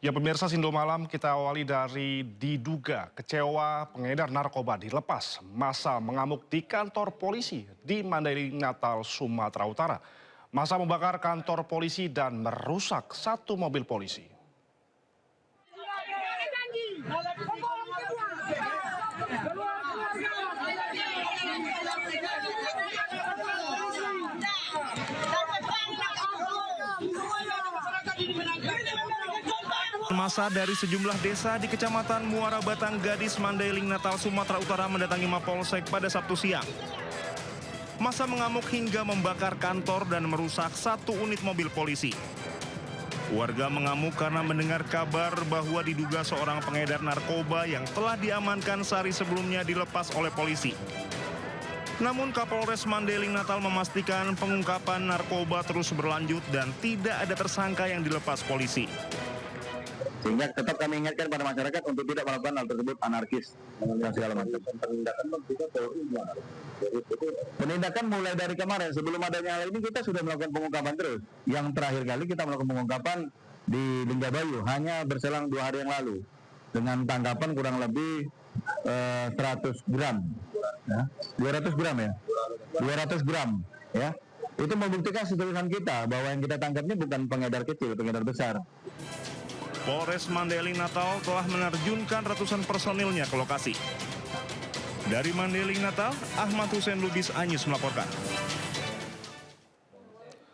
Ya pemirsa Sindo Malam, kita awali dari diduga kecewa pengedar narkoba dilepas. Masa mengamuk di kantor polisi di Mandailing Natal, Sumatera Utara. Masa membakar kantor polisi dan merusak satu mobil polisi. Masa dari sejumlah desa di Kecamatan Muara Batang Gadis, Mandailing Natal, Sumatera Utara mendatangi Mapolsek pada Sabtu siang. Masa mengamuk hingga membakar kantor dan merusak satu unit mobil polisi. Warga mengamuk karena mendengar kabar bahwa diduga seorang pengedar narkoba yang telah diamankan sehari sebelumnya dilepas oleh polisi. Namun Kapolres Mandailing Natal memastikan pengungkapan narkoba terus berlanjut dan tidak ada tersangka yang dilepas polisi. Sehingga tetap kami ingatkan pada masyarakat untuk tidak melakukan hal tersebut anarkis dan segala macam. Penindakan mulai dari kemarin, sebelum adanya hal ini kita sudah melakukan pengungkapan terus. Yang terakhir kali kita melakukan pengungkapan di Linggabayu hanya berselang 2 hari yang lalu dengan tangkapan kurang lebih 100 gram, ya. 200 gram ya, 200 gram ya. Itu membuktikan keseriusan kita bahwa yang kita tangkap ini bukan pengedar kecil, pengedar besar. Polres Mandailing Natal telah menerjunkan ratusan personilnya ke lokasi. Dari Mandailing Natal, Ahmad Hussein Lubis Anyus melaporkan.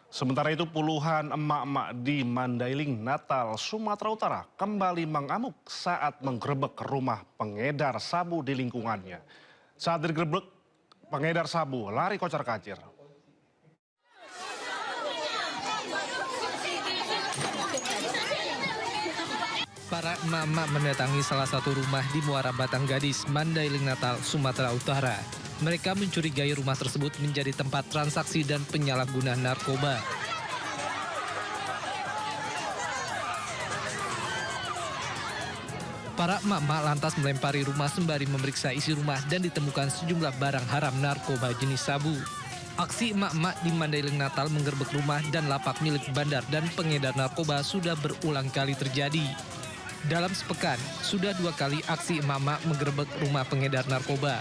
Sementara itu puluhan emak-emak di Mandailing Natal, Sumatera Utara kembali mengamuk saat menggerebek rumah pengedar sabu di lingkungannya. Saat digerebek, pengedar sabu lari kocar-kacir. Para emak-emak mendatangi salah satu rumah di Muara Batang Gadis, Mandailing Natal, Sumatera Utara. Mereka mencurigai rumah tersebut menjadi tempat transaksi dan penyalahgunaan narkoba. Para emak-emak lantas melempari rumah sembari memeriksa isi rumah dan ditemukan sejumlah barang haram narkoba jenis sabu. Aksi emak-emak di Mandailing Natal menggerebek rumah dan lapak milik bandar dan pengedar narkoba sudah berulang kali terjadi. Dalam sepekan, sudah 2 kali aksi emak-emak menggerebek rumah pengedar narkoba.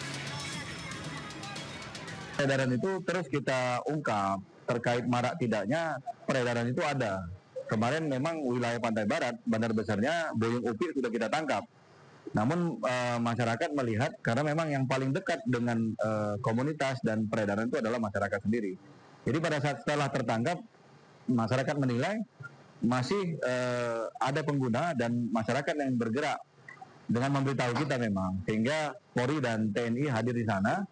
Peredaran itu terus kita ungkap, terkait marak tidaknya peredaran itu ada. Kemarin memang wilayah Pantai Barat, bandar besarnya Boyong Upir sudah kita tangkap. Namun masyarakat melihat karena memang yang paling dekat dengan komunitas dan peredaran itu adalah masyarakat sendiri. Jadi pada saat setelah tertangkap, masyarakat menilai masih ada pengguna dan masyarakat yang bergerak dengan memberitahu kita memang, sehingga Polri dan TNI hadir di sana,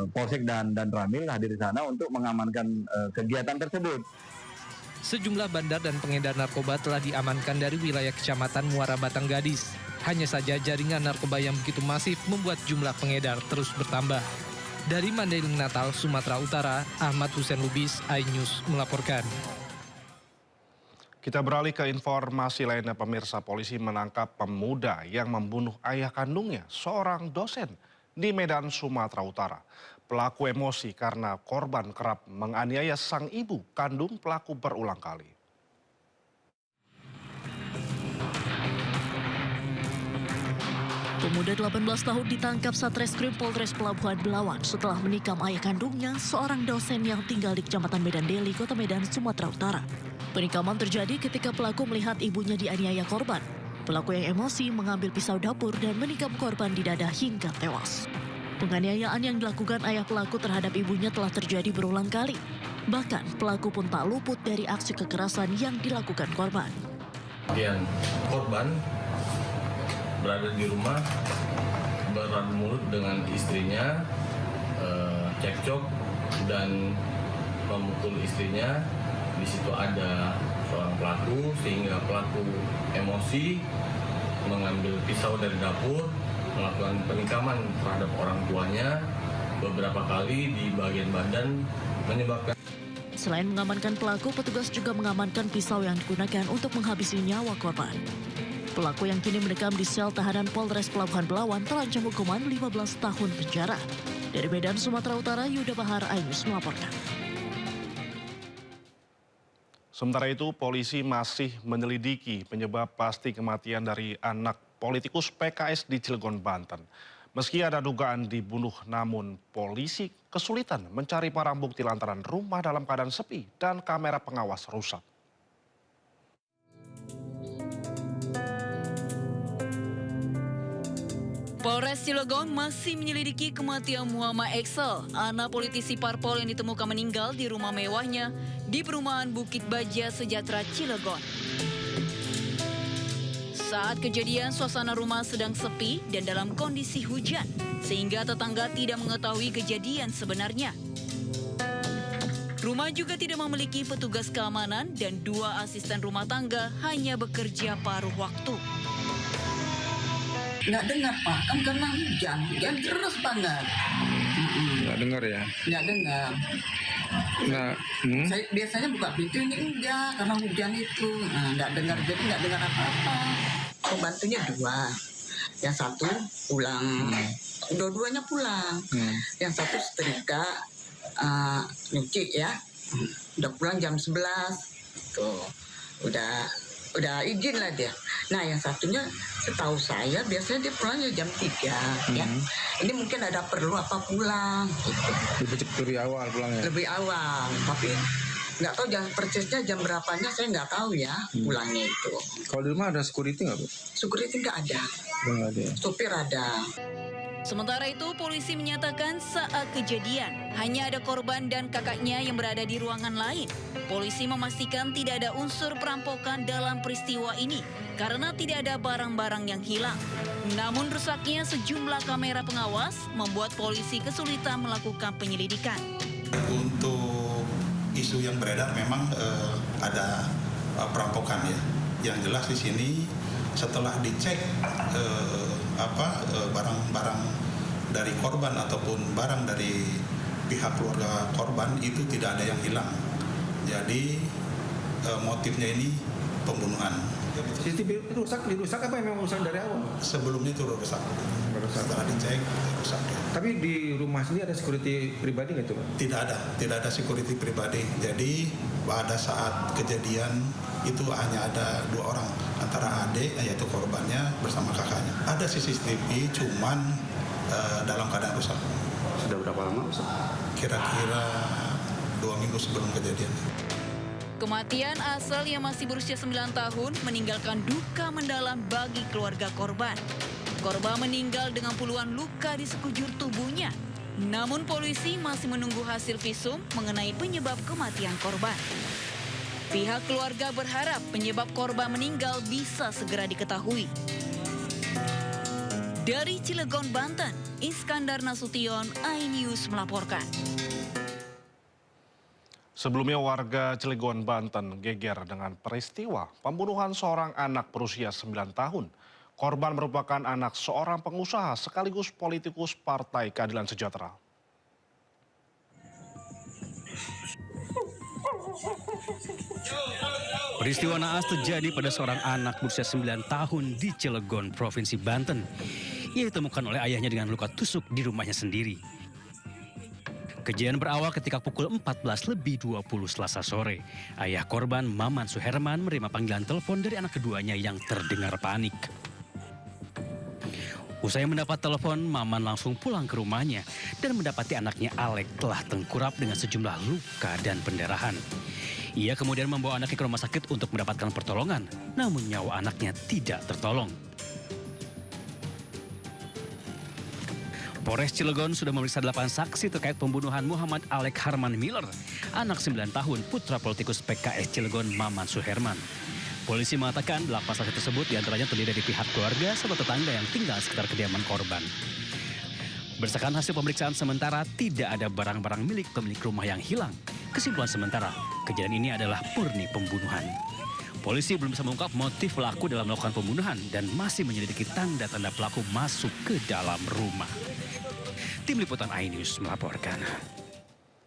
Polsek dan Ramil hadir di sana untuk mengamankan kegiatan tersebut. Sejumlah bandar dan pengedar narkoba telah diamankan dari wilayah Kecamatan Muara Batang Gadis. Hanya saja jaringan narkoba yang begitu masif membuat jumlah pengedar terus bertambah. Dari Mandailing Natal, Sumatera Utara, Ahmad Hussein Lubis, iNews melaporkan. Kita beralih ke informasi lainnya, pemirsa. Polisi menangkap pemuda yang membunuh ayah kandungnya, seorang dosen di Medan, Sumatera Utara. Pelaku emosi karena korban kerap menganiaya sang ibu kandung pelaku berulang kali. Pemuda 18 tahun ditangkap Satreskrim Polres Pelabuhan Belawan setelah menikam ayah kandungnya, seorang dosen yang tinggal di Kecamatan Medan Deli, Kota Medan, Sumatera Utara. Penikaman terjadi ketika pelaku melihat ibunya dianiaya korban. Pelaku yang emosi mengambil pisau dapur dan menikam korban di dada hingga tewas. Penganiayaan yang dilakukan ayah pelaku terhadap ibunya telah terjadi berulang kali. Bahkan pelaku pun tak luput dari aksi kekerasan yang dilakukan korban. Kemudian korban berada di rumah, beradu mulut dengan istrinya, cekcok dan memukul istrinya. Di situ ada seorang pelaku, sehingga pelaku emosi mengambil pisau dari dapur, melakukan penikaman terhadap orang tuanya beberapa kali di bagian badan, menyebabkan. Selain mengamankan pelaku, petugas juga mengamankan pisau yang digunakan untuk menghabisi nyawa korban. Pelaku yang kini mendekam di sel tahanan Polres Pelabuhan Belawan terancam hukuman 15 tahun penjara. Dari Medan, Sumatera Utara, Yuda Bahar, iNews melaporkan. Sementara itu, polisi masih menyelidiki penyebab pasti kematian dari anak politikus PKS di Cilegon, Banten. Meski ada dugaan dibunuh, namun polisi kesulitan mencari barang bukti lantaran rumah dalam keadaan sepi dan kamera pengawas rusak. Polres Cilegon masih menyelidiki kematian Muhammad Excel, anak politisi parpol yang ditemukan meninggal di rumah mewahnya di perumahan Bukit Baja Sejahtera, Cilegon. Saat kejadian, suasana rumah sedang sepi dan dalam kondisi hujan, sehingga tetangga tidak mengetahui kejadian sebenarnya. Rumah juga tidak memiliki petugas keamanan dan 2 asisten rumah tangga hanya bekerja paruh waktu. Nggak dengar Pak, kan karena hujan deras banget. Nggak dengar ya? Nggak dengar. Nah, Saya biasanya buka pintu, ini enggak karena hujan itu. Nah, nggak dengar, jadi nggak dengar apa-apa. Pembantunya 2, yang satu pulang, dua-duanya pulang. Yang satu setrika, nyuci ya, udah pulang jam 11, tuh udah izin lah dia. Nah yang satunya setahu saya biasanya dia pulangnya jam 3 ya. Ini mungkin ada perlu apa pulang gitu. lebih awal pulangnya. Lebih awal, tapi nggak tahu jam persisnya jam berapanya, saya nggak tahu ya pulangnya itu. Kalau di rumah ada security nggak, Bu? Security nggak ada, Nggak ada ya? supir ada. Sementara itu, polisi menyatakan saat kejadian hanya ada korban dan kakaknya yang berada di ruangan lain. Polisi memastikan tidak ada unsur perampokan dalam peristiwa ini karena tidak ada barang-barang yang hilang. Namun rusaknya sejumlah kamera pengawas membuat polisi kesulitan melakukan penyelidikan. Untuk isu yang beredar memang ada perampokan ya. Yang jelas di sini setelah dicek barang-barang dari korban ataupun barang dari pihak keluarga korban itu tidak ada yang hilang. Jadi motifnya ini pembunuhan. CCTV dirusak apa memang rusak dari awal? Sebelumnya itu rusak. Setelah dicek rusak. Tapi di rumah sendiri ada security pribadi nggak tuh? Tidak ada security pribadi. Jadi pada saat kejadian itu hanya ada 2 orang antara adik yaitu korbannya bersama kakaknya. Ada CCTV cuman dalam keadaan rusak. Sudah berapa lama rusak? Kira-kira 2 minggu sebelum kejadian. Kematian Asal yang masih berusia 9 tahun meninggalkan duka mendalam bagi keluarga korban. Korban meninggal dengan puluhan luka di sekujur tubuhnya. Namun polisi masih menunggu hasil visum mengenai penyebab kematian korban. Pihak keluarga berharap penyebab korban meninggal bisa segera diketahui. Dari Cilegon, Banten, Iskandar Nasution, iNews melaporkan. Sebelumnya warga Cilegon, Banten geger dengan peristiwa pembunuhan seorang anak berusia 9 tahun. Korban merupakan anak seorang pengusaha sekaligus politikus Partai Keadilan Sejahtera. Peristiwa naas terjadi pada seorang anak berusia 9 tahun di Cilegon, Provinsi Banten. Ia ditemukan oleh ayahnya dengan luka tusuk di rumahnya sendiri. Kejadian berawal ketika pukul 14.20 Selasa sore. Ayah korban, Maman Suherman, menerima panggilan telepon dari anak keduanya yang terdengar panik. Usai mendapat telepon, Maman langsung pulang ke rumahnya dan mendapati anaknya Alek telah tengkurap dengan sejumlah luka dan pendarahan. Ia kemudian membawa anaknya ke rumah sakit untuk mendapatkan pertolongan, namun nyawa anaknya tidak tertolong. Polres Cilegon sudah memeriksa 8 saksi terkait pembunuhan Muhammad Alek Harman Miller, anak 9 tahun putra politikus PKS Cilegon Maman Suherman. Polisi mengatakan 8 saksi tersebut diantaranya terdiri dari pihak keluarga serta tetangga yang tinggal sekitar kediaman korban. Berdasarkan hasil pemeriksaan sementara, tidak ada barang-barang milik pemilik rumah yang hilang. Kesimpulan sementara, kejadian ini adalah murni pembunuhan. Polisi belum bisa mengungkap motif pelaku dalam melakukan pembunuhan dan masih menyelidiki tanda-tanda pelaku masuk ke dalam rumah. Tim Liputan iNews melaporkan.